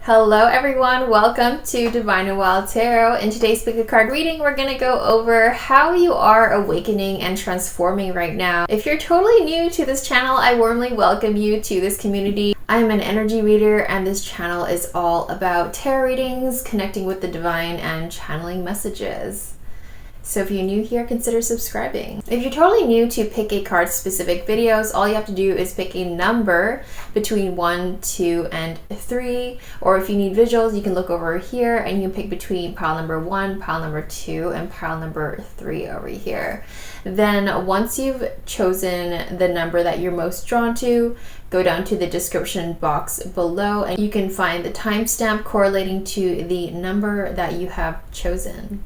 Hello everyone, welcome to Divine and Wild Tarot. In today's pick a card reading, we're going to go over how you are awakening and transforming right now. If you're totally new to this channel, I warmly welcome you to this community. I'm an energy reader and this channel is all about tarot readings, connecting with the divine, and channeling messages. So if you're new here, consider subscribing. If you're totally new to pick a card specific videos, all you have to do is pick a number between 1, 2, and 3. Or if you need visuals, you can look over here and you can pick between pile number 1, pile number 2, and pile number 3 over here. Then once you've chosen the number that you're most drawn to, go down to the description box below and you can find the timestamp correlating to the number that you have chosen.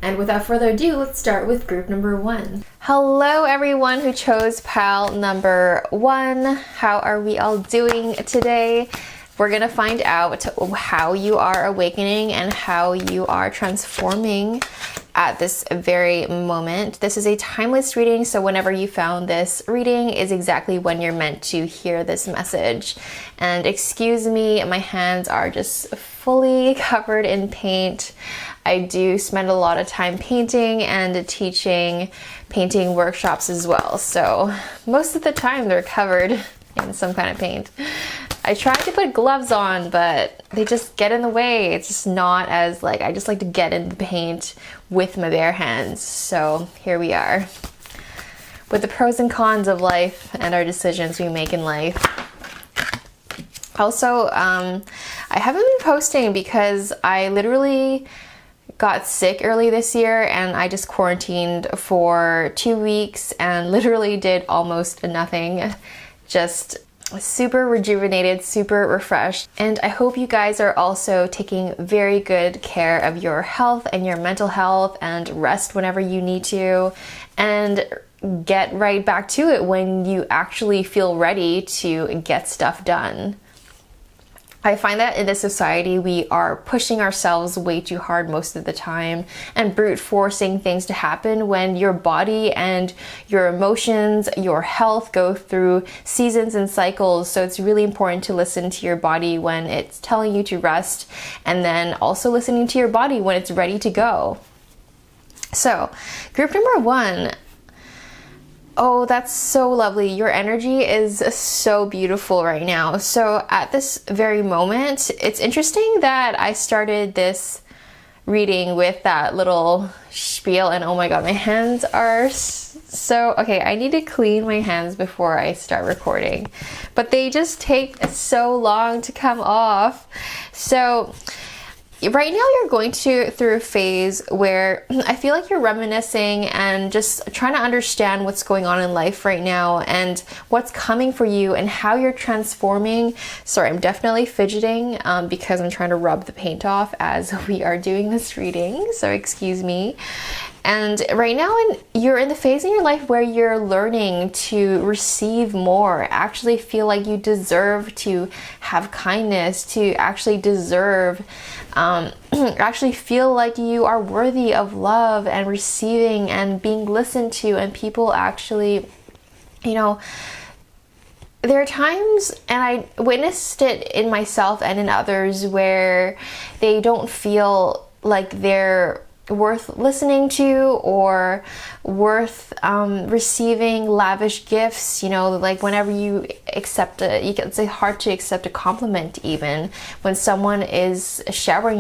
And without further ado, let's start with group number 1. Hello everyone who chose pile number 1. How are we all doing today? We're gonna find out how you are awakening and how you are transforming at this very moment. This is a timeless reading, so whenever you found this reading is exactly when you're meant to hear this message. And excuse me, my hands are just fully covered in paint. I do spend a lot of time painting and teaching painting workshops as well, so most of the time they're covered in some kind of paint. I try to put gloves on, but they just get in the way. It's just not as I just like to get in the paint with my bare hands. So here we are with the pros and cons of life and our decisions we make in life. Also, I haven't been posting because I literally got sick early this year and I just quarantined for 2 weeks and literally did almost nothing. Just super rejuvenated, super refreshed. And I hope you guys are also taking very good care of your health and your mental health and rest whenever you need to and get right back to it when you actually feel ready to get stuff done. I find that in this society, we are pushing ourselves way too hard most of the time and brute forcing things to happen when your body and your emotions, your health go through seasons and cycles. So it's really important to listen to your body when it's telling you to rest, and then also listening to your body when it's ready to go. So group number 1. Oh, that's so lovely. Your energy is so beautiful right now. So at this very moment, it's interesting that I started this reading with that little spiel, and oh my god, my hands are so... Okay, I need to clean my hands before I start recording, but they just take so long to come off. So right now you're going through a phase where I feel like you're reminiscing and just trying to understand what's going on in life right now and what's coming for you and how you're transforming. Sorry, I'm definitely fidgeting because I'm trying to rub the paint off as we are doing this reading, so excuse me. And right now you're in the phase in your life where you're learning to receive more, actually feel like you deserve to have kindness, to actually deserve, actually feel like you are worthy of love and receiving and being listened to, and people actually, you know, there are times, and I witnessed it in myself and in others, where they don't feel like they're worth listening to or worth receiving lavish gifts. You know, like whenever you accept it's hard to accept a compliment, even when someone is showering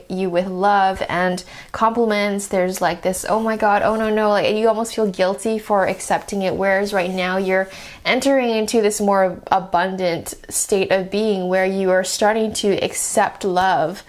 you with love and compliments. There's like this, oh my god, oh no, like you almost feel guilty for accepting it, whereas right now you're entering into this more abundant state of being where you are starting to accept love,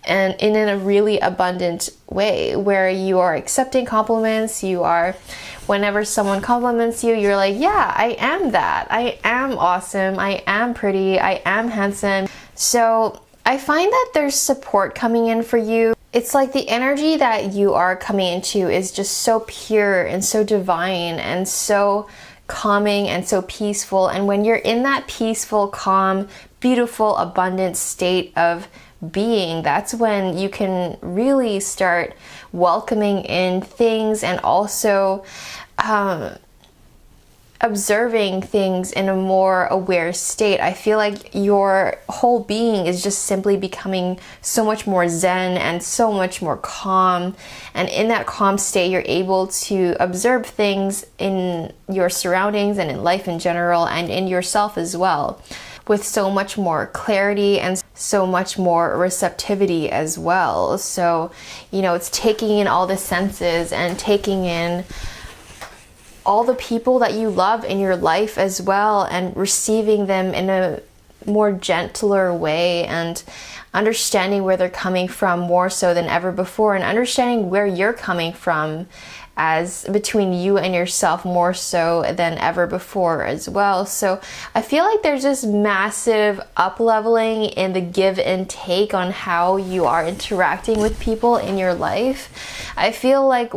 and in a really abundant way, where you are accepting compliments. You are, whenever someone compliments you, you're like, yeah, I am that. I am awesome. I am pretty. I am handsome. So I find that there's support coming in for you. It's like the energy that you are coming into is just so pure and so divine and so calming and so peaceful. And when you're in that peaceful, calm, beautiful, abundant state of being, that's when you can really start welcoming in things and also observing things in a more aware state. I feel like your whole being is just simply becoming so much more zen and so much more calm. And in that calm state, you're able to observe things in your surroundings and in life in general and in yourself as well, with so much more clarity and so much more receptivity as well. So, you know, it's taking in all the senses and taking in all the people that you love in your life as well, and receiving them in a more gentler way, and understanding where they're coming from more so than ever before, and understanding where you're coming from as between you and yourself more so than ever before as well. So I feel like there's this massive up-leveling in the give and take on how you are interacting with people in your life. I feel like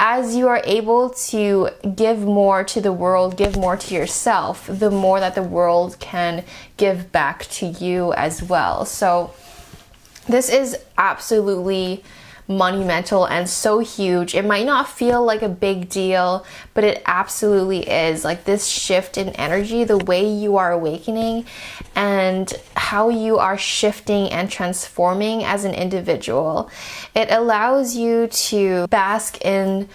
as you are able to give more to the world, give more to yourself, the more that the world can give back to you as well. So this is absolutely monumental and so huge. It might not feel like a big deal, but it absolutely is. Like this shift in energy, the way you are awakening and how you are shifting and transforming as an individual, it allows you to bask in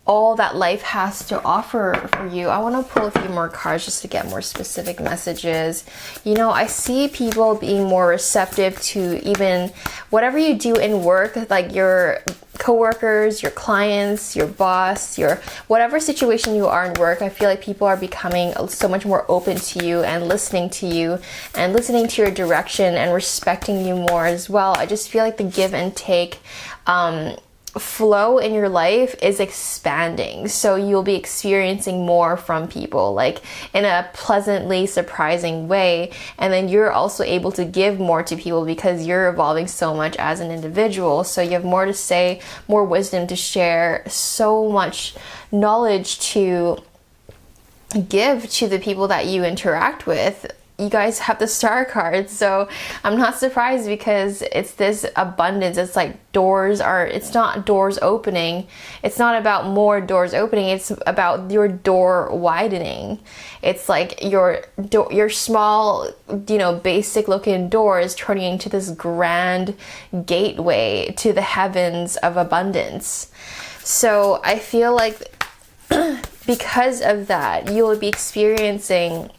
all that life has to offer for you. I want to pull a few more cards just to get more specific messages. You know, I see people being more receptive to even whatever you do in work, like your coworkers, your clients, your boss, your whatever situation you are in work. I feel like people are becoming so much more open to you and listening to you and listening to your direction and respecting you more as well. I just feel like the give and take flow in your life is expanding, so you'll be experiencing more from people, like in a pleasantly surprising way, and then you're also able to give more to people because you're evolving so much as an individual. So you have more to say, more wisdom to share, so much knowledge to give to the people that you interact with. You guys have the star card, so I'm not surprised because it's this abundance. It's like it's not doors opening. It's not about more doors opening. It's about your door widening. It's like your small, you know, basic looking door is turning into this grand gateway to the heavens of abundance. So I feel like because of that, you will be experiencing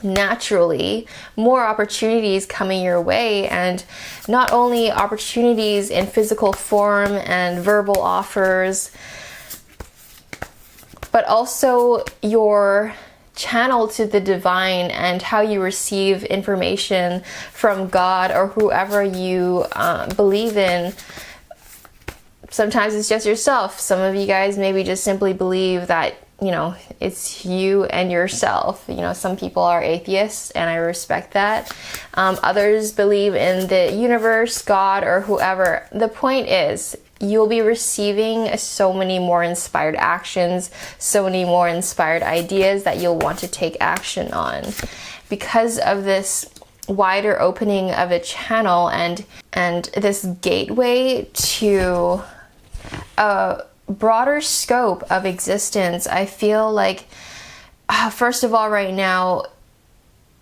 naturally more opportunities coming your way, and not only opportunities in physical form and verbal offers, but also your channel to the divine and how you receive information from God or whoever you believe in. Sometimes it's just yourself. Some of you guys maybe just simply believe that, you know, it's you and yourself. You know, some people are atheists and I respect that. Others believe in the universe, God, or whoever. The point is, you'll be receiving so many more inspired actions, so many more inspired ideas that you'll want to take action on because of this wider opening of a channel and this gateway to a broader scope of existence. I feel like, first of all, right now,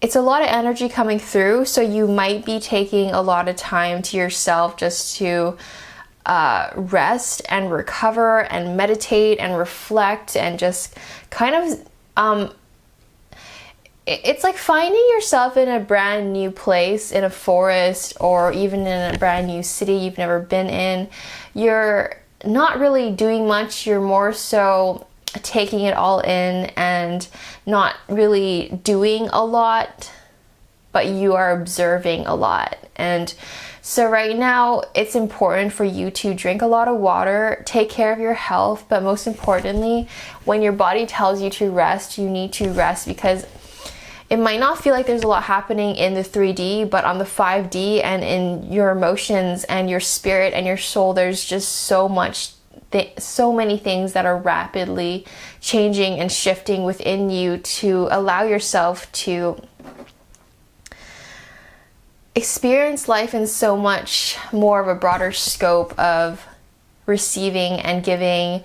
it's a lot of energy coming through, so you might be taking a lot of time to yourself just to rest and recover and meditate and reflect and just kind of it's like finding yourself in a brand new place, in a forest or even in a brand new city you've never been in. You're not really doing much, you're more so taking it all in and not really doing a lot, but you are observing a lot. And so right now it's important for you to drink a lot of water, take care of your health, but most importantly, when your body tells you to rest, you need to rest, because it might not feel like there's a lot happening in the 3D, but on the 5D and in your emotions and your spirit and your soul, there's just so many things that are rapidly changing and shifting within you to allow yourself to experience life in so much more of a broader scope of receiving and giving,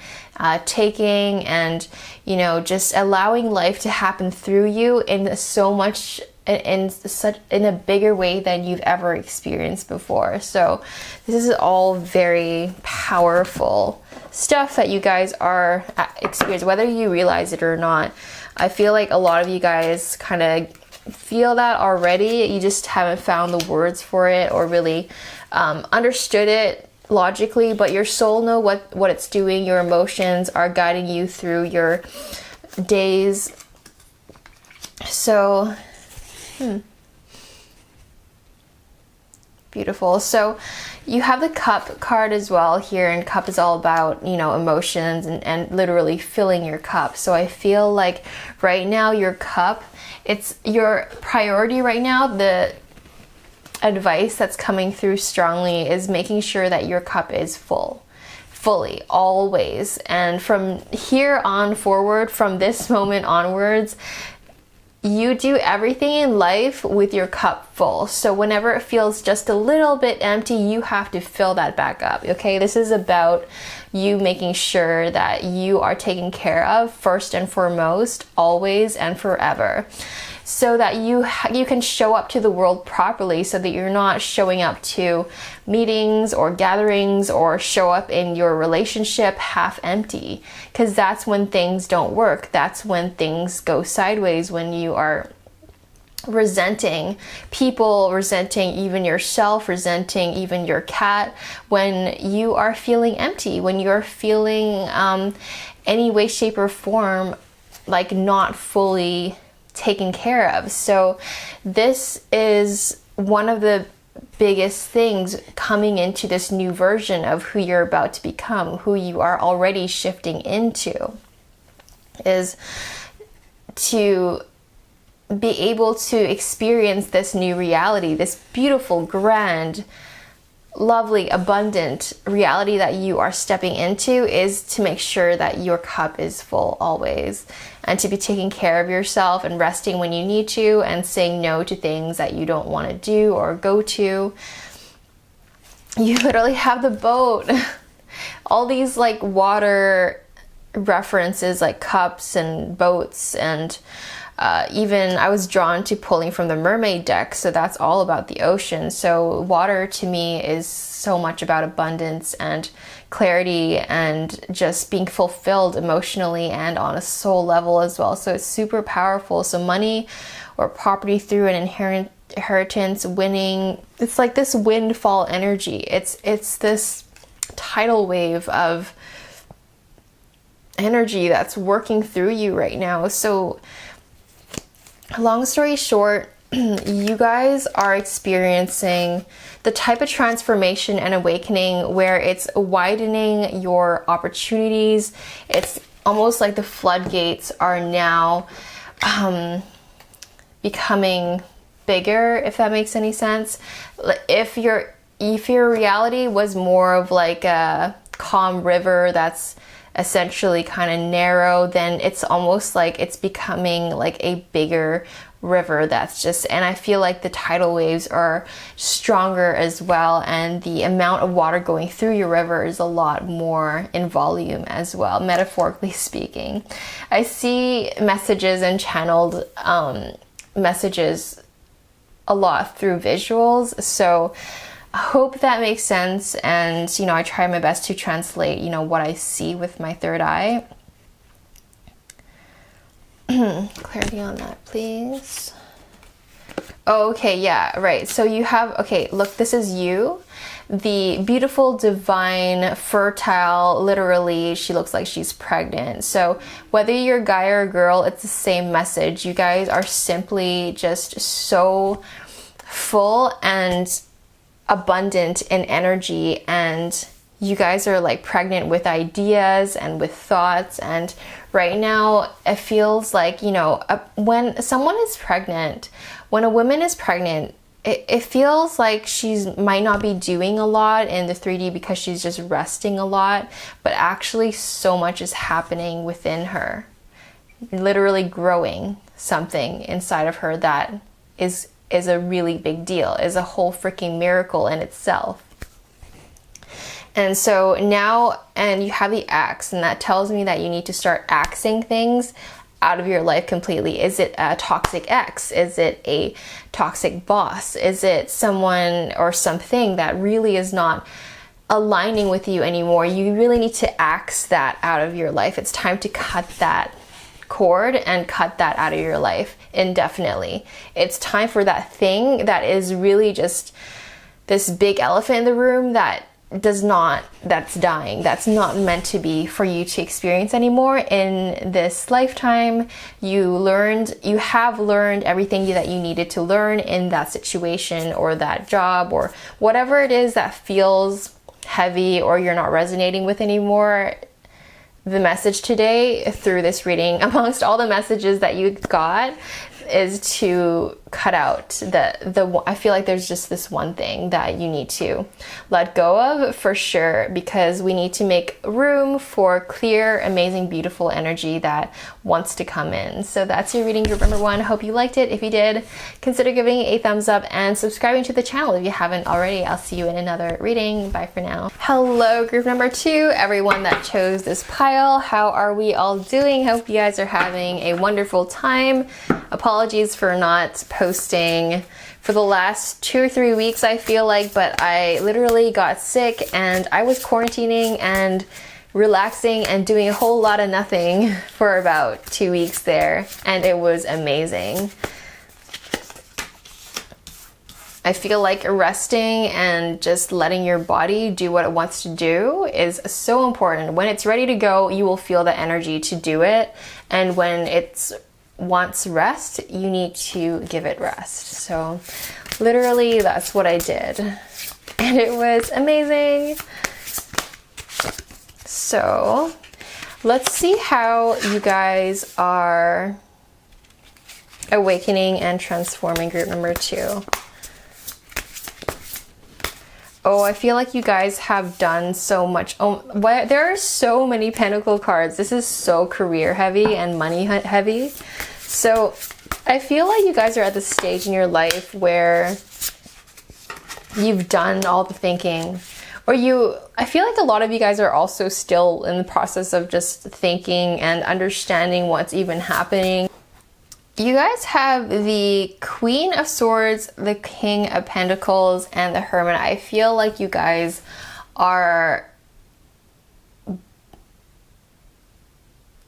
taking, and, you know, just allowing life to happen through you in so much, in a bigger way than you've ever experienced before. So this is all very powerful stuff that you guys are experiencing, whether you realize it or not. I feel like a lot of you guys kind of feel that already. You just haven't found the words for it or really understood it logically, but your soul know what it's doing. Your emotions are guiding you through your days. So beautiful. So you have the Cup card as well here, and Cup is all about, you know, emotions and literally filling your cup. So I feel like right now your cup, it's your priority right now. The advice that's coming through strongly is making sure that your cup is fully, always. And from here on forward, from this moment onwards, you do everything in life with your cup full. So whenever it feels just a little bit empty, you have to fill that back up, okay? This is about you making sure that you are taken care of first and foremost, always and forever, so that you can show up to the world properly, so that you're not showing up to meetings or gatherings or show up in your relationship half empty, because that's when things don't work. That's when things go sideways, when you are resenting people, resenting even yourself, resenting even your cat, when you are feeling empty, when you're feeling any way, shape, or form like not fully taken care of. So this is one of the biggest things coming into this new version of who you're about to become, who you are already shifting into, is to be able to experience this new reality, this beautiful, grand, lovely, abundant reality that you are stepping into, is to make sure that your cup is full always, and to be taking care of yourself and resting when you need to, and saying no to things that you don't want to do or go to. You literally have the boat. All these like water references, like cups and boats, and even I was drawn to pulling from the mermaid deck, so that's all about the ocean. So water to me is so much about abundance and clarity and just being fulfilled emotionally and on a soul level as well. So it's super powerful. So money or property through an inheritance, winning, it's like this windfall energy. It's this tidal wave of energy that's working through you right now. So long story short, you guys are experiencing the type of transformation and awakening where it's widening your opportunities. It's almost like the floodgates are now becoming bigger, if that makes any sense. If your reality was more of like a calm river that's essentially kind of narrow, then it's almost like it's becoming like a bigger river that's just, and I feel like the tidal waves are stronger as well, and the amount of water going through your river is a lot more in volume as well, metaphorically speaking. I see messages and channeled messages a lot through visuals, so I hope that makes sense. And you know, I try my best to translate, you know, what I see with my third eye. Clarity on that, please. Oh, okay, yeah, right. So you have, okay, look, this is you, the beautiful, divine, fertile, literally, she looks like she's pregnant. So whether you're a guy or a girl, it's the same message. You guys are simply just so full and abundant in energy, and you guys are like pregnant with ideas and with thoughts. And right now it feels like, you know, when someone is pregnant, when a woman is pregnant, it feels like she's might not be doing a lot in the 3D because she's just resting a lot, but actually so much is happening within her, literally growing something inside of her that is a really big deal, is a whole freaking miracle in itself. And so now, and you have the axe, and that tells me that you need to start axing things out of your life completely. Is it a toxic ex? Is it a toxic boss? Is it someone or something that really is not aligning with you anymore? You really need to axe that out of your life. It's time to cut that cord and cut that out of your life indefinitely. It's time for that thing that is really just this big elephant in the room that's dying, that's not meant to be for you to experience anymore in this lifetime. You have learned everything that you needed to learn in that situation or that job or whatever it is that feels heavy or you're not resonating with anymore. The message today through this reading, amongst all the messages that you got, is to cut out I feel like there's just this one thing that you need to let go of for sure, because we need to make room for clear, amazing, beautiful energy that wants to come in. So that's your reading, group number 1. Hope you liked it. If you did, consider giving it a thumbs up and subscribing to the channel if you haven't already. I'll see you in another reading. Bye for now. Hello, group number 2, everyone that chose this pile. How are we all doing? Hope you guys are having a wonderful time. Apologies for not posting for the last 2 or 3 weeks, I feel like, but I literally got sick and I was quarantining and relaxing and doing a whole lot of nothing for about 2 weeks there, and it was amazing. I feel like resting and just letting your body do what it wants to do is so important. When it's ready to go, you will feel the energy to do it, and when it's wants rest, you need to give it rest. So literally that's what I did, and it was amazing. So let's see how you guys are awakening and transforming, group number 2. Oh, I feel like you guys have done so much. Oh, there are so many pentacle cards. This is so career heavy and money heavy. So I feel like you guys are at the stage in your life where you've done all the thinking, or I feel like a lot of you guys are also still in the process of just thinking and understanding what's even happening. You guys have the Queen of Swords, the King of Pentacles, and the Hermit. I feel like you guys are,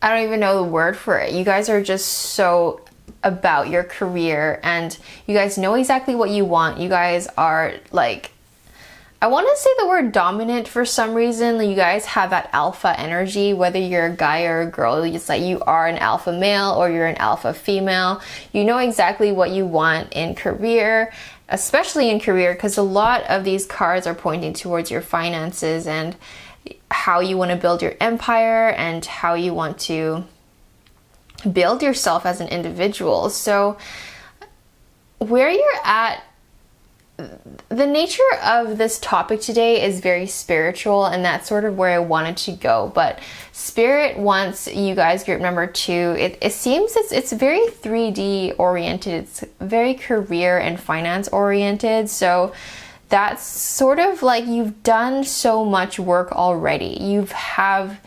I don't even know the word for it. You guys are just so about your career, and you guys know exactly what you want. You guys are like, I want to say the word dominant for some reason. You guys have that alpha energy, whether you're a guy or a girl. It's like you are an alpha male or you're an alpha female. You know exactly what you want in career, especially in career, because a lot of these cards are pointing towards your finances and how you want to build your empire and how you want to build yourself as an individual. So where you're at, the nature of this topic today is very spiritual, and that's sort of where I wanted to go. But Spirit wants you guys, group number 2, it seems it's very 3D oriented. It's very career and finance oriented. So that's sort of like you've done so much work already. You have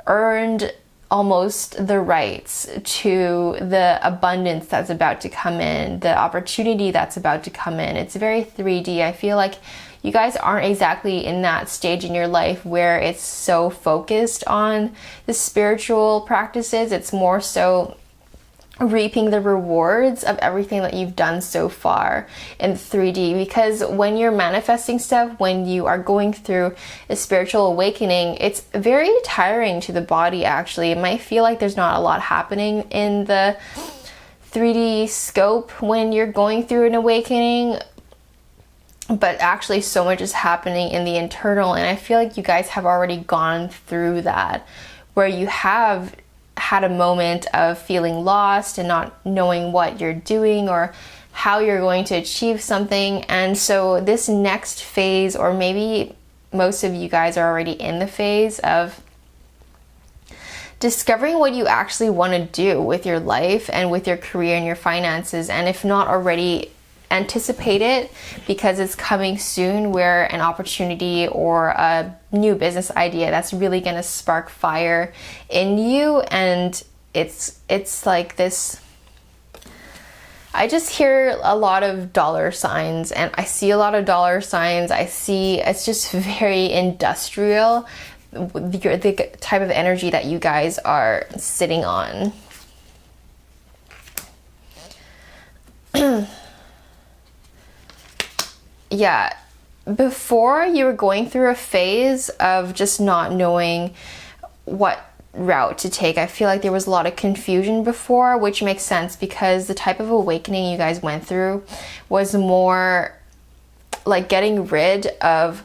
earned almost the rights to the abundance that's about to come in, the opportunity that's about to come in. It's very 3D. I feel like you guys aren't exactly in that stage in your life where it's so focused on the spiritual practices. It's more so reaping the rewards of everything that you've done so far in 3D, because when you're manifesting stuff, when you are going through a spiritual awakening, it's very tiring to the body. Actually, it might feel like there's not a lot happening in the 3D scope when you're going through an awakening, but actually so much is happening in the internal. And I feel like you guys have already gone through that, where you have had a moment of feeling lost and not knowing what you're doing or how you're going to achieve something. And so this next phase, or maybe most of you guys are already in the phase of discovering what you actually want to do with your life and with your career and your finances. And if not already anticipate it because it's coming soon, where an opportunity or a new business idea that's really going to spark fire in you. And it's like this, I just hear a lot of dollar signs, and I see a lot of dollar signs. I see it's just very industrial, the type of energy that you guys are sitting on. Yeah, before you were going through a phase of just not knowing what route to take. I feel like there was a lot of confusion before, which makes sense because the type of awakening you guys went through was more like getting rid of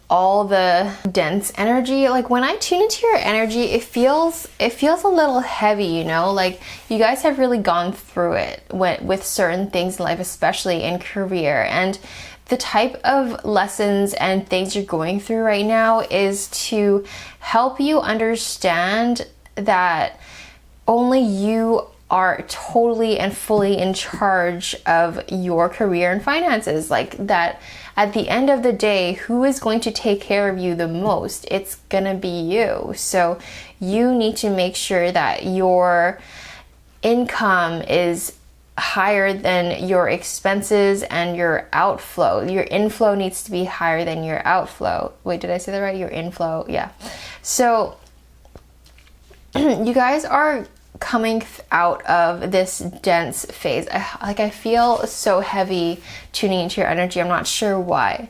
all the dense energy. Like when I tune into your energy, it feels a little heavy, you know, like you guys have really gone through it with certain things in life, especially in career. And the type of lessons and things you're going through right now is to help you understand that only you are totally and fully in charge of your career and finances. Like that at the end of the day, who is going to take care of you the most? It's gonna be you. So you need to make sure that your income is higher than your expenses and your outflow. Your inflow needs to be higher than your outflow. Wait, did I say that right? Your inflow, yeah. So you guys are coming out of this dense phase. I feel so heavy tuning into your energy. I'm not sure why,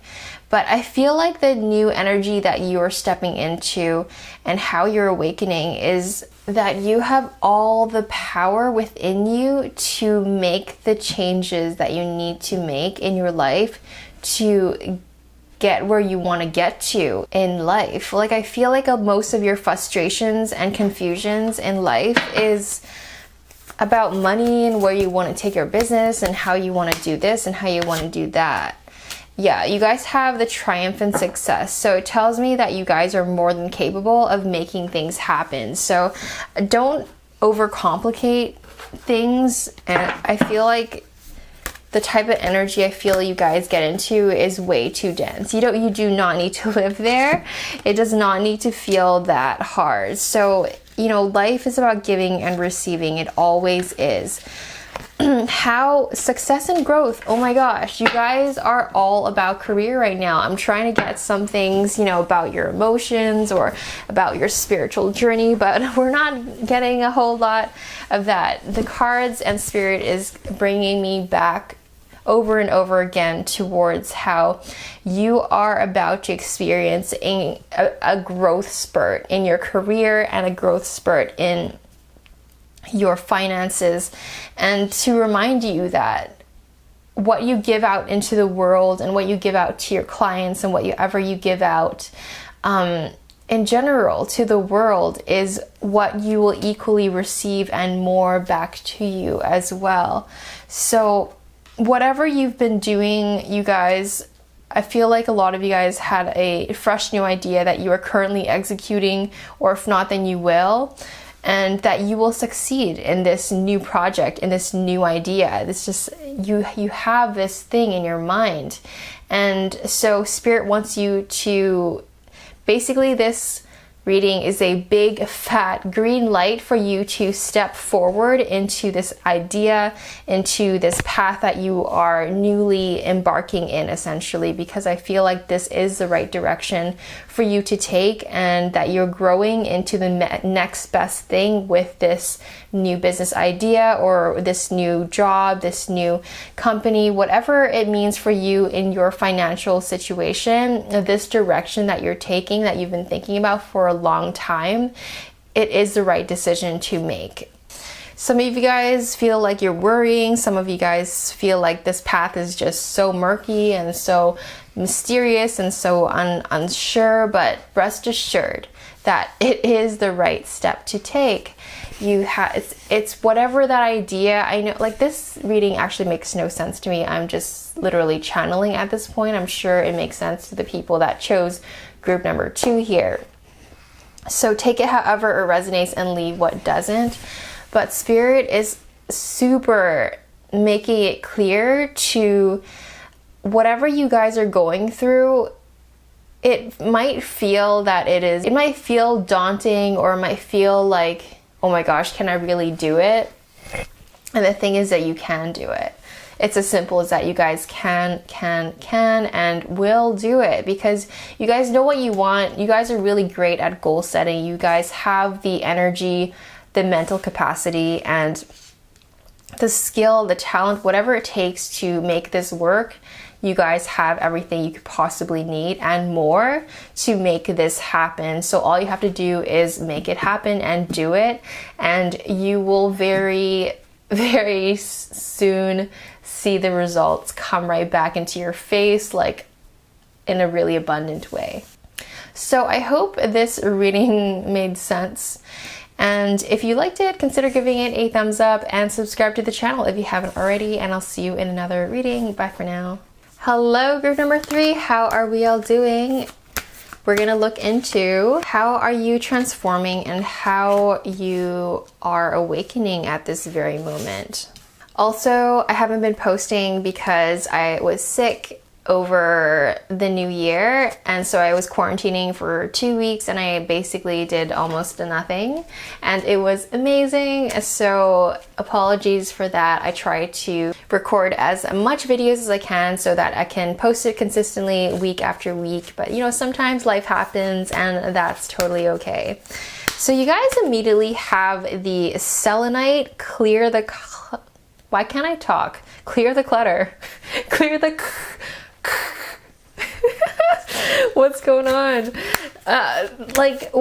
but I feel like the new energy that you're stepping into and how you're awakening is that you have all the power within you to make the changes that you need to make in your life to get where you want to get to in life. Like I feel like most of your frustrations and confusions in life is about money and where you want to take your business and how you want to do this and how you want to do that. Yeah, you guys have the triumphant success. So it tells me that you guys are more than capable of making things happen. So don't overcomplicate things. And I feel like the type of energy I feel you guys get into is way too dense. You do not need to live there. It does not need to feel that hard. So, you know, life is about giving and receiving. It always is. How success and growth, oh my gosh, you guys are all about career right now. I'm trying to get some things, you know, about your emotions or about your spiritual journey, but we're not getting a whole lot of that. The cards and spirit is bringing me back over and over again towards how you are about to experience a growth spurt in your career and a growth spurt in your finances, and to remind you that what you give out into the world and what you give out to your clients and whatever you give out in general to the world is what you will equally receive and more back to you as well. So whatever you've been doing, you guys, I feel like a lot of you guys had a fresh new idea that you are currently executing, or if not, then you will. And that you will succeed in this new project, in this new idea. It's just, you have this thing in your mind. And so Spirit wants you to, basically this reading is a big fat green light for you to step forward into this idea, into this path that you are newly embarking in, essentially, because I feel like this is the right direction for you to take, and that you're growing into the next best thing with this new business idea or this new job, this new company, whatever it means for you in your financial situation. This direction that you're taking, that you've been thinking about for a long time, it is the right decision to make. Some of you guys feel like you're worrying. Some of you guys feel like this path is just so murky and so mysterious and so unsure, but rest assured that it is the right step to take. It's whatever that idea. I know, like, this reading actually makes no sense to me. I'm just literally channeling at this point. I'm sure it makes sense to the people that chose group number 2 here. So take it however it resonates and leave what doesn't. But Spirit is super making it clear to whatever you guys are going through. It might feel that it might feel daunting, or it might feel like, oh my gosh, can I really do it? And the thing is that you can do it. It's as simple as that. You guys can and will do it, because you guys know what you want. You guys are really great at goal setting. You guys have the energy, the mental capacity, and the skill, the talent, whatever it takes to make this work. You guys have everything you could possibly need and more to make this happen. So all you have to do is make it happen and do it, and you will very, very soon see the results come right back into your face, like in a really abundant way. So I hope this reading made sense. And if you liked it, consider giving it a thumbs up and subscribe to the channel if you haven't already. And I'll see you in another reading. Bye for now. Hello, group number 3. How are we all doing? We're gonna look into how are you transforming and how you are awakening at this very moment. Also, I haven't been posting because I was sick over the new year, and so I was quarantining for 2 weeks, and I basically did almost nothing, and it was amazing. So apologies for that. I try to record as much videos as I can so that I can post it consistently week after week, but you know, sometimes life happens and that's totally okay. So you guys immediately have the selenite, clear the why can't I talk? Clear the clutter. Clear the what's going on? Like,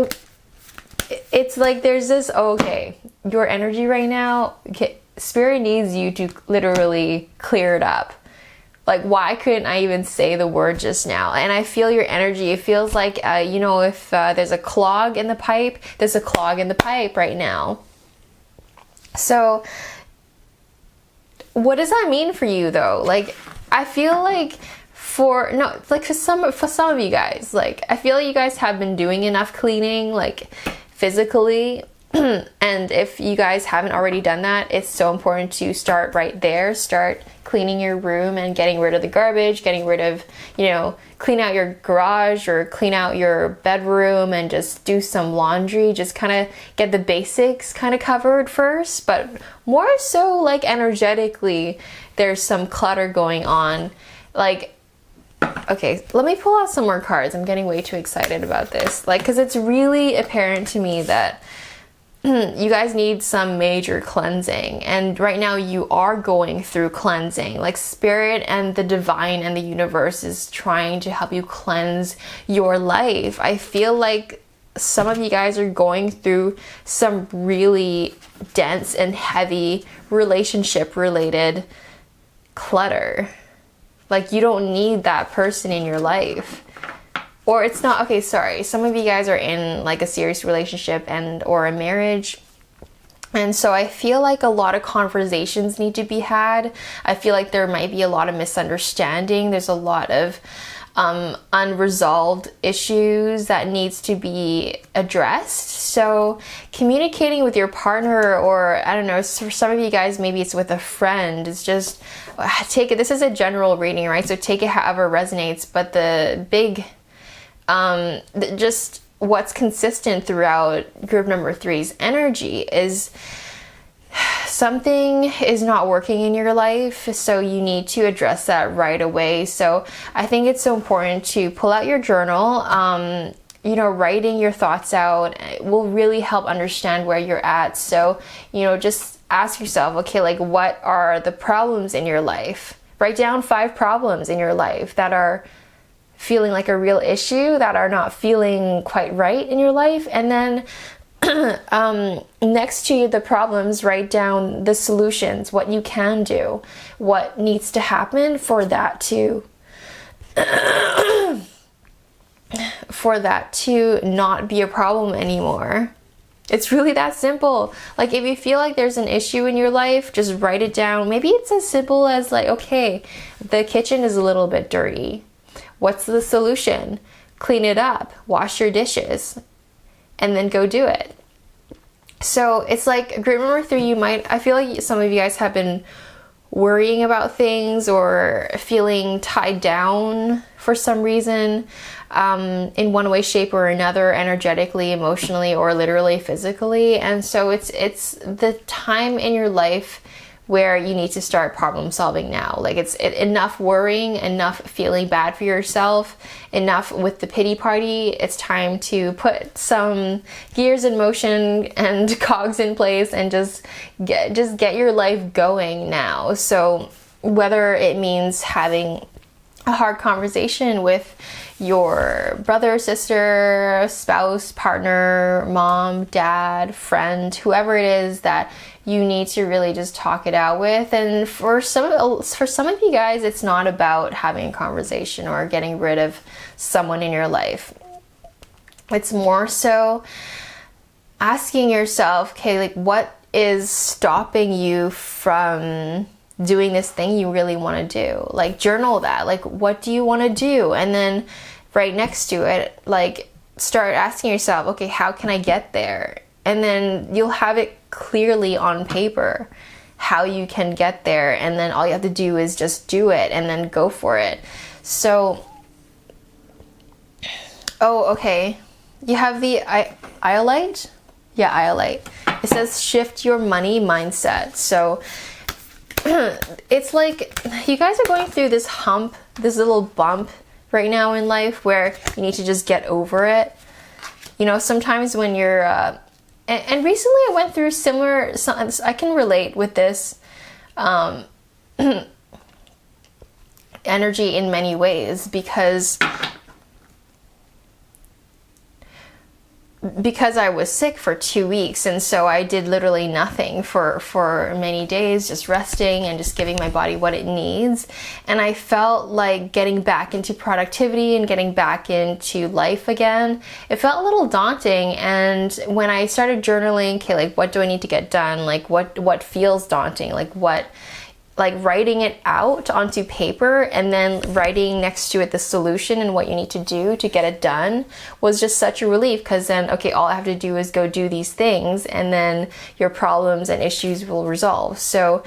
it's like there's this, okay, your energy right now, okay, Spirit needs you to literally clear it up. Like, why couldn't I even say the word just now? And I feel your energy. It feels like, you know, if there's a clog in the pipe, there's a clog in the pipe right now. So what does that mean for you though? Like, I feel like for some of you guys, like, I feel like you guys have been doing enough cleaning, like physically. And if you guys haven't already done that, it's so important to start right there. Start cleaning your room and getting rid of the garbage, getting rid of, you know, clean out your garage or clean out your bedroom and just do some laundry. Just kind of get the basics kind of covered first, but more so like energetically, there's some clutter going on. Like, okay, let me pull out some more cards. I'm getting way too excited about this. Like, because it's really apparent to me that you guys need some major cleansing, and right now you are going through cleansing. Like, Spirit and the divine and the universe is trying to help you cleanse your life. I feel like some of you guys are going through some really dense and heavy relationship related clutter. Like, you don't need that person in your life. Or it's not, okay, sorry. Some of you guys are in like a serious relationship and or a marriage. And so I feel like a lot of conversations need to be had. I feel like there might be a lot of misunderstanding. There's a lot of unresolved issues that needs to be addressed. So communicating with your partner, or I don't know, for some of you guys, maybe it's with a friend. It's just take it. This is a general reading, right? So take it however resonates. But the big just what's consistent throughout group number 3's energy is something is not working in your life, so you need to address that right away. So I think it's so important to pull out your journal. You know, writing your thoughts out will really help understand where you're at. So, you know, just ask yourself, okay, like, what are the problems in your life? Write down 5 problems in your life that are feeling like a real issue, that are not feeling quite right in your life. And then next to the problems, write down the solutions, what you can do, what needs to happen for that to not be a problem anymore. It's really that simple. Like, if you feel like there's an issue in your life, just write it down. Maybe it's as simple as like, okay, the kitchen is a little bit dirty. What's the solution? Clean it up, wash your dishes, and then go do it. So it's like group number 3, I feel like some of you guys have been worrying about things or feeling tied down for some reason, in one way, shape, or another, energetically, emotionally, or literally physically. And so it's the time in your life where you need to start problem solving now. Like, it's enough worrying, enough feeling bad for yourself, enough with the pity party. It's time to put some gears in motion and cogs in place and just get your life going now. So whether it means having a hard conversation with your brother, sister, spouse, partner, mom, dad, friend, whoever it is that you need to really just talk it out with. And for some of you guys, it's not about having a conversation or getting rid of someone in your life. It's more so asking yourself, okay, like, what is stopping you from doing this thing you really want to do? Like, journal that. Like, what do you want to do? And then right next to it, like, start asking yourself, okay, how can I get there? And then you'll have it clearly on paper how you can get there, and then all you have to do is just do it and then go for it. So, oh, okay, you have the iolite? Yeah, iolite. It says shift your money mindset. So it's like you guys are going through this hump, this little bump right now in life where you need to just get over it. You know, sometimes when you're and recently I went through similar, I can relate with this energy in many ways, because I was sick for 2 weeks, and so I did literally nothing for many days, just resting and just giving my body what it needs. And I felt like getting back into productivity and getting back into life again, it felt a little daunting. And when I started journaling, okay, like, what do I need to get done? Like, what feels daunting? Like writing it out onto paper and then writing next to it the solution and what you need to do to get it done was just such a relief, because then, okay, all I have to do is go do these things and then your problems and issues will resolve. So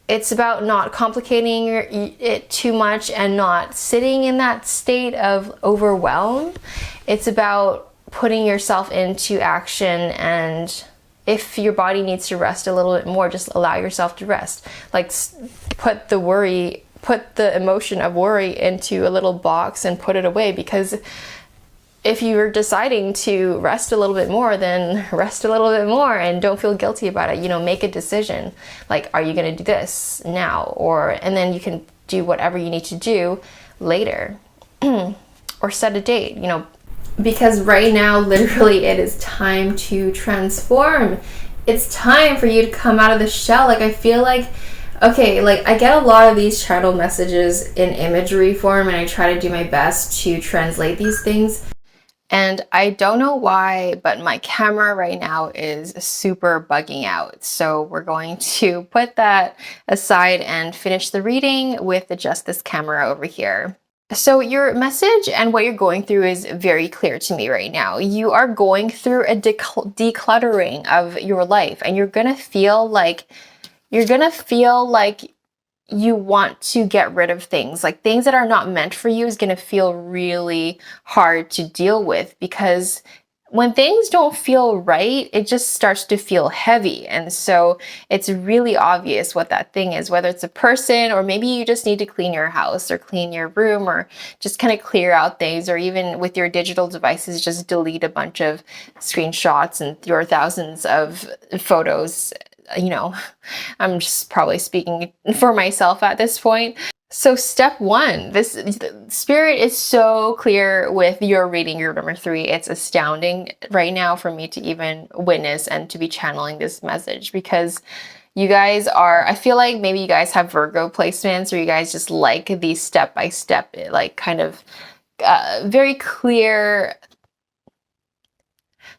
it's about not complicating it too much and not sitting in that state of overwhelm. It's about putting yourself into action, and if your body needs to rest a little bit more, just allow yourself to rest. Like, put the emotion of worry into a little box and put it away, because if you're deciding to rest a little bit more, then rest a little bit more and don't feel guilty about it. You know, make a decision. Like, are you going to do this now? And then you can do whatever you need to do later or set a date, you know. Because right now, literally, it is time to transform. It's time for you to come out of the shell. Like, I feel like, okay, like, I get a lot of these channel messages in imagery form, and I try to do my best to translate these things. And I don't know why, but my camera right now is super bugging out. So we're going to put that aside and finish the reading with just this camera over here. So your message and what you're going through is very clear to me right now. You are going through a decluttering of your life, and you're gonna feel like you want to get rid of things. Like, things that are not meant for you is gonna feel really hard to deal with, because when things don't feel right, it just starts to feel heavy. And so it's really obvious what that thing is, whether it's a person, or maybe you just need to clean your house or clean your room, or just kind of clear out things, or even with your digital devices, just delete a bunch of screenshots and your thousands of photos. You know, I'm just probably speaking for myself at this point. So step one, this spirit is so clear with your reading, your number 3. It's astounding right now for me to even witness and to be channeling this message, because you guys are, I feel like maybe you guys have Virgo placements, or you guys just like these step-by-step, like, kind of very clear.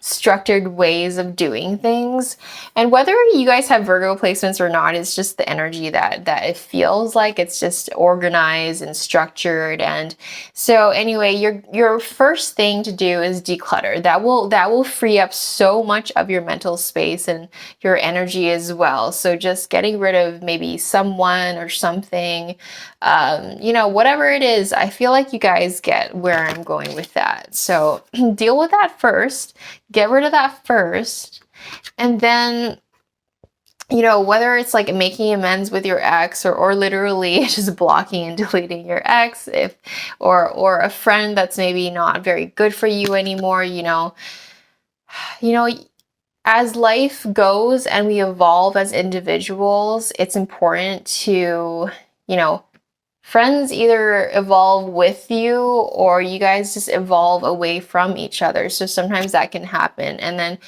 structured ways of doing things. And whether you guys have Virgo placements or not, it's just the energy that it feels like. It's just organized and structured. And so anyway, your first thing to do is declutter. That will free up so much of your mental space and your energy as well. So just getting rid of maybe someone or something, you know, whatever it is. I feel like you guys get where I'm going with that. So deal with that first. Get rid of that first, and then, you know, whether it's like making amends with your ex or literally just blocking and deleting your ex, or a friend that's maybe not very good for you anymore, you know, as life goes and we evolve as individuals, it's important to, you know, friends either evolve with you or you guys just evolve away from each other. So sometimes that can happen. And then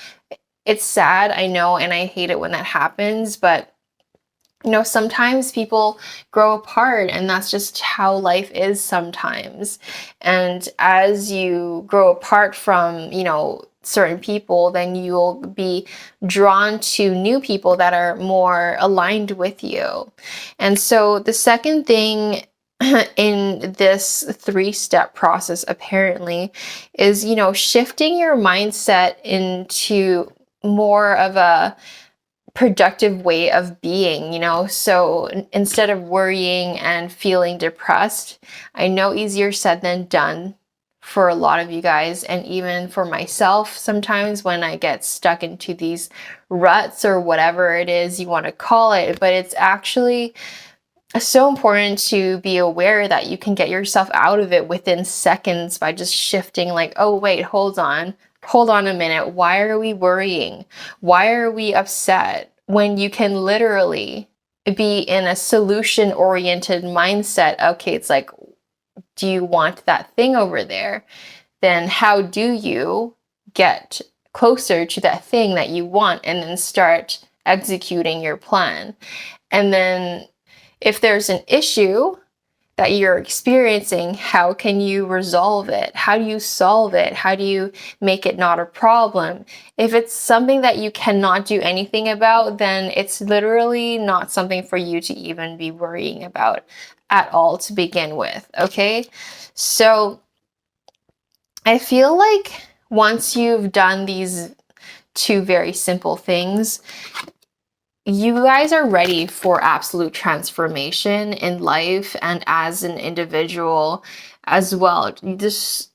it's sad, I know, and I hate it when that happens, but you know, sometimes people grow apart and that's just how life is sometimes. And as you grow apart from, you know, certain people, then you'll be drawn to new people that are more aligned with you. And so the second thing in this 3-step process apparently is, you know, shifting your mindset into more of a productive way of being, you know. So instead of worrying and feeling depressed, I know easier said than done for a lot of you guys, and even for myself sometimes when I get stuck into these ruts or whatever it is you want to call it, but it's actually so important to be aware that you can get yourself out of it within seconds by just shifting, like, oh wait, hold on a minute, why are we worrying? Why are we upset? When you can literally be in a solution-oriented mindset. Okay, it's like, do you want that thing over there? Then how do you get closer to that thing that you want, and then start executing your plan? And then if there's an issue that you're experiencing, how can you resolve it? How do you solve it? How do you make it not a problem? If it's something that you cannot do anything about, then it's literally not something for you to even be worrying about at all to begin with, okay? So I feel like once you've done these 2 very simple things, you guys are ready for absolute transformation in life and as an individual as well. This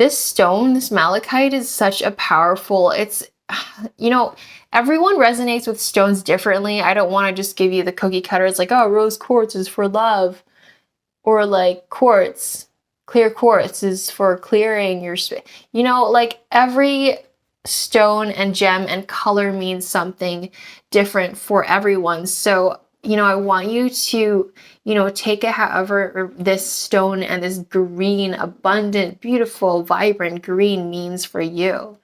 stone, this malachite, is such a powerful, it's, you know, everyone resonates with stones differently. I don't want to just give you the cookie cutter. It's like, oh, rose quartz is for love, or like quartz, clear quartz is for clearing your space. You know, like every stone and gem and color means something different for everyone. So, you know, I want you to, you know, take it however this stone and this green, abundant, beautiful, vibrant green means for you.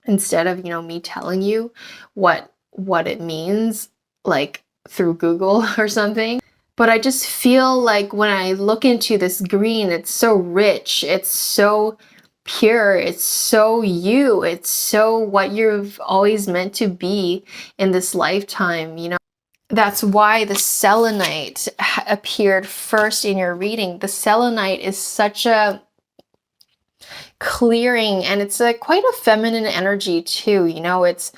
Instead of, you know, me telling you what it means, like through Google or something. But I just feel like when I look into this green, it's so rich, it's so pure, it's so you, it's so what you've always meant to be in this lifetime, you know. That's why the selenite appeared first in your reading. The selenite is such a clearing, and it's quite a feminine energy too, you know. It's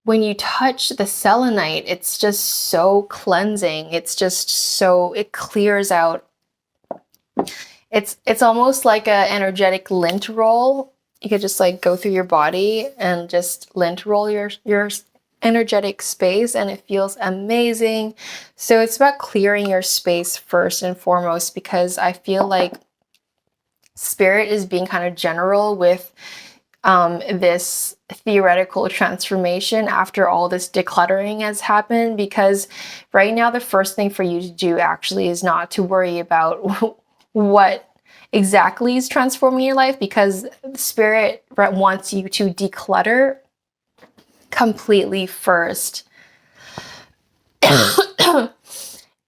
when you touch the selenite, it's just so cleansing, it's just so, it clears out. It's almost like a energetic lint roll. You could just like go through your body and just lint roll your energetic space, and it feels amazing. So it's about clearing your space first and foremost, because I feel like Spirit is being kind of general with this theoretical transformation after all this decluttering has happened, because right now the first thing for you to do actually is not to worry about what exactly is transforming your life, because Spirit wants you to declutter completely first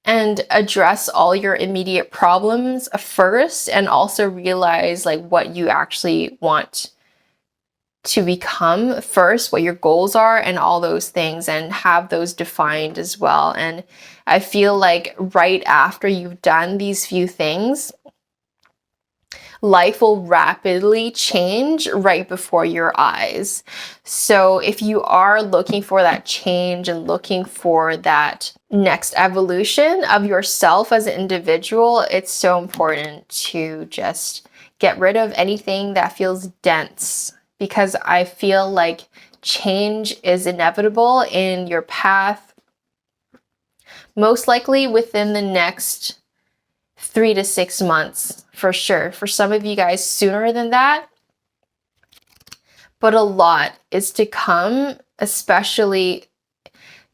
and address all your immediate problems first, and also realize like what you actually want to become first, what your goals are and all those things, and have those defined as well. And I feel like right after you've done these few things, life will rapidly change right before your eyes. So if you are looking for that change and looking for that next evolution of yourself as an individual, it's so important to just get rid of anything that feels dense, because I feel like change is inevitable in your path, most likely within the next 3 to 6 months, for sure. For some of you guys sooner than that, but a lot is to come, especially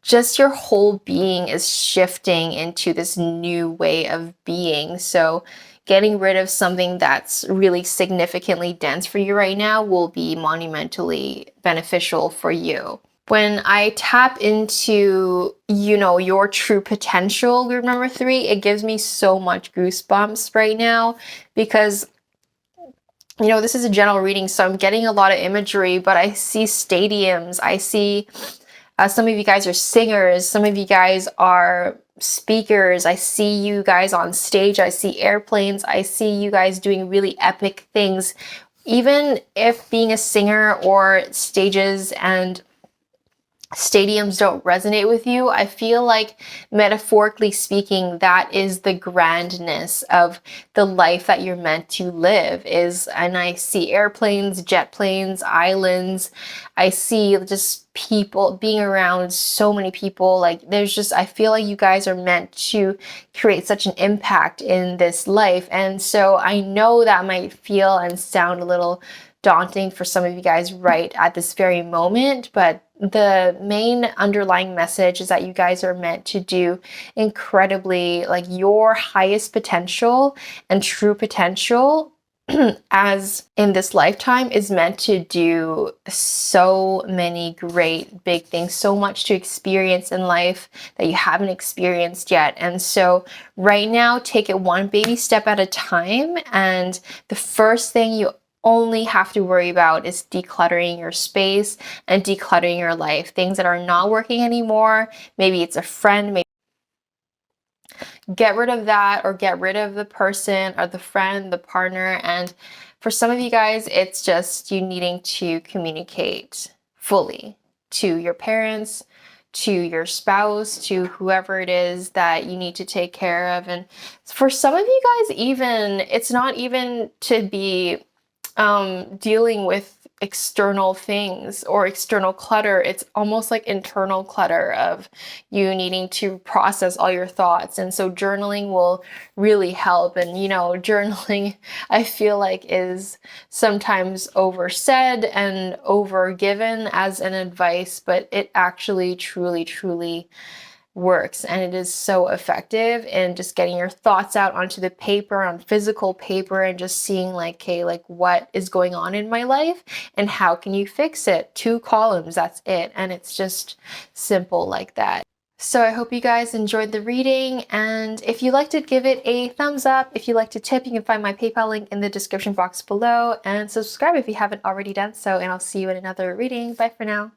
just your whole being is shifting into this new way of being. So getting rid of something that's really significantly dense for you right now will be monumentally beneficial for you. When I tap into, you know, your true potential, group number 3, it gives me so much goosebumps right now, because, you know, this is a general reading, so I'm getting a lot of imagery, but I see stadiums. I see some of you guys are singers. Some of you guys are speakers. I see you guys on stage. I see airplanes. I see you guys doing really epic things. Even if being a singer or stages and stadiums don't resonate with you, I feel like, metaphorically speaking, that is the grandness of the life that you're meant to live is. And I see airplanes, jet planes, islands. I see just people, being around so many people. Like, there's just, I feel like you guys are meant to create such an impact in this life. And so I know that might feel and sound a little daunting for some of you guys right at this very moment, but the main underlying message is that you guys are meant to do incredibly, like, your highest potential and true potential as in this lifetime is meant to do so many great big things, so much to experience in life that you haven't experienced yet. And so right now, take it one baby step at a time. And the first thing you only have to worry about is decluttering your space and decluttering your life. Things that are not working anymore. Maybe it's a friend, maybe get rid of that, or get rid of the person or the friend, the partner. And for some of you guys, it's just you needing to communicate fully to your parents, to your spouse, to whoever it is that you need to take care of. And for some of you guys, even, it's not even to be dealing with external things or external clutter. It's almost like internal clutter of you needing to process all your thoughts. And so journaling will really help. And, you know, journaling, I feel like, is sometimes oversaid and overgiven as an advice, but it actually truly works, and it is so effective in just getting your thoughts out onto the paper, on physical paper, and just seeing like, okay, like, what is going on in my life and how can you fix it? 2 columns, that's it. And it's just simple like that. So I hope you guys enjoyed the reading, and if you liked it, give it a thumbs up. If you like to tip, you can find my PayPal link in the description box below, and subscribe if you haven't already done so, and I'll see you in another reading. Bye for now.